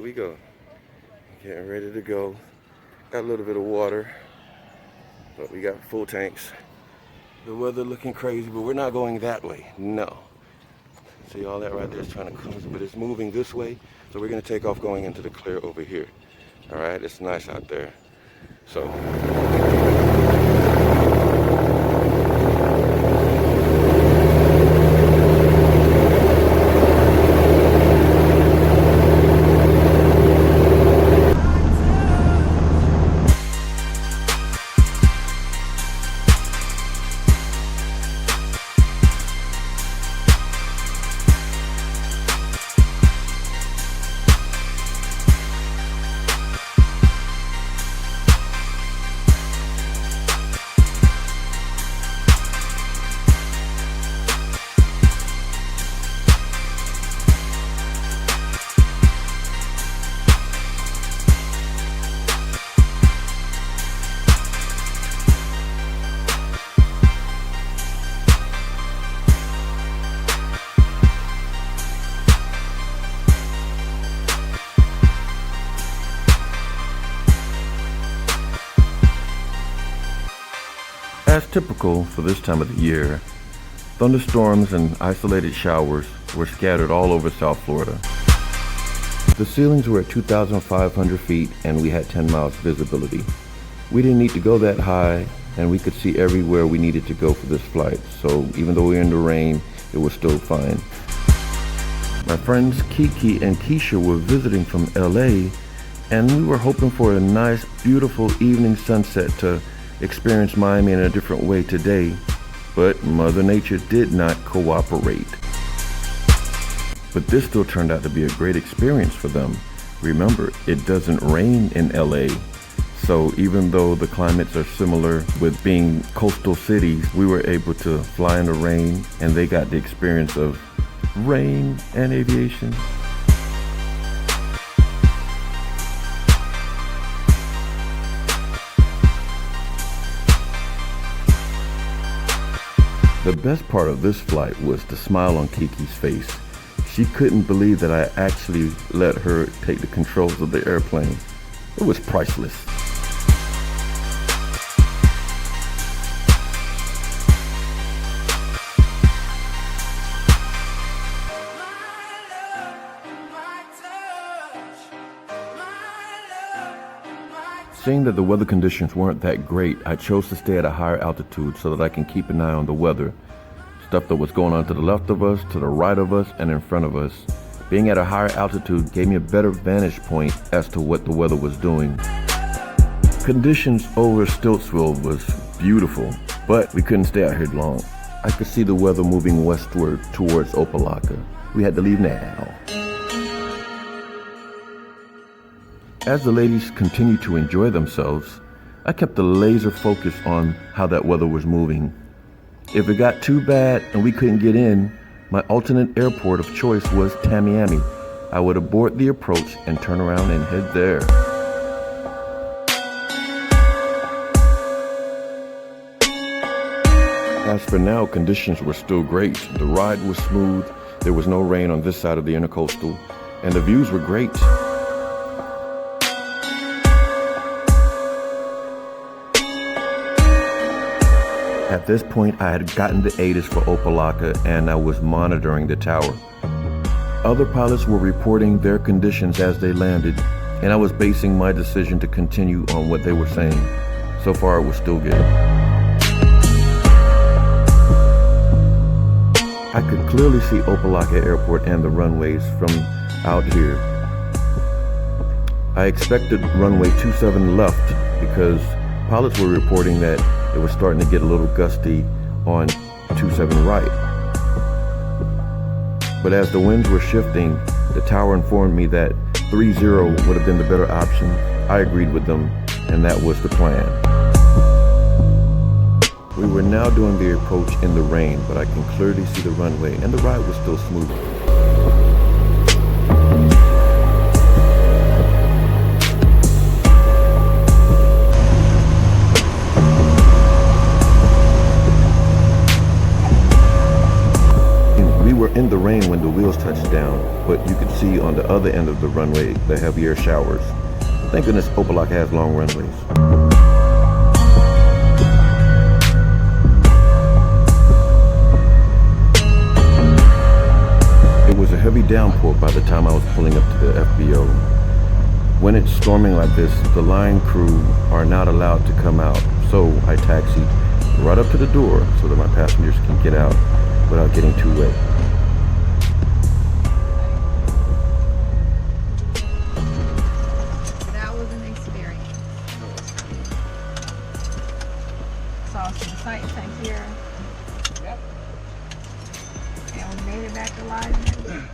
Here we go. Getting ready to go. Got a little bit of water, but we got full tanks. The weather looking crazy, but we're not going that way. No. See all that right there is trying to close, but it's moving this way. So we're gonna take off going into the clear over here. All right, it's nice out there. So. As typical for this time of the year, thunderstorms and isolated showers were scattered all over South Florida. The ceilings were at 2,500 feet and we had 10 miles visibility. We didn't need to go that high and we could see everywhere we needed to go for this flight, so even though we were in the rain, it was still fine. My friends Keke and Keisha were visiting from LA and we were hoping for a nice, beautiful evening sunset to experience Miami in a different way today, but Mother Nature did not cooperate. But this still turned out to be a great experience for them. Remember, it doesn't rain in LA, so even though the climates are similar with being coastal cities, we were able to fly in the rain and they got the experience of rain and aviation. The best part of this flight was the smile on Kiki's face. She couldn't believe that I actually let her take the controls of the airplane. It was priceless. Seeing that the weather conditions weren't that great, I chose to stay at a higher altitude so that I can keep an eye on the weather. Stuff that was going on to the left of us, to the right of us, and in front of us. Being at a higher altitude gave me a better vantage point as to what the weather was doing. Conditions over Stiltsville was beautiful, but we couldn't stay out here long. I could see the weather moving westward towards Opelika. We had to leave now. As the ladies continued to enjoy themselves, I kept a laser focus on how that weather was moving. If it got too bad and we couldn't get in, my alternate airport of choice was Tamiami. I would abort the approach and turn around and head there. As for now, conditions were still great. The ride was smooth, there was no rain on this side of the intercoastal, and the views were great. At this point, I had gotten the ATIS for Opelika and I was monitoring the tower. Other pilots were reporting their conditions as they landed, and I was basing my decision to continue on what they were saying. So far, it was still good. I could clearly see Opelika Airport and the runways from out here. I expected runway 27 left because pilots were reporting that it was starting to get a little gusty on 27 right. But as the winds were shifting, the tower informed me that 30 would have been the better option. I agreed with them, and that was the plan. We were now doing the approach in the rain, but I can clearly see the runway, and the ride was still smooth. In the rain when when the wheels touched down, but you could see on the other end of the runway the heavier showers. Thank goodness Opelika has long runways. It was a heavy downpour by the time I was pulling up to the FBO. When it's storming like this, the line crew are not allowed to come out, so I taxied right up to the door so that my passengers can get out without getting too wet. That was an experience. Saw some sights out here. Yep. And we made it back alive.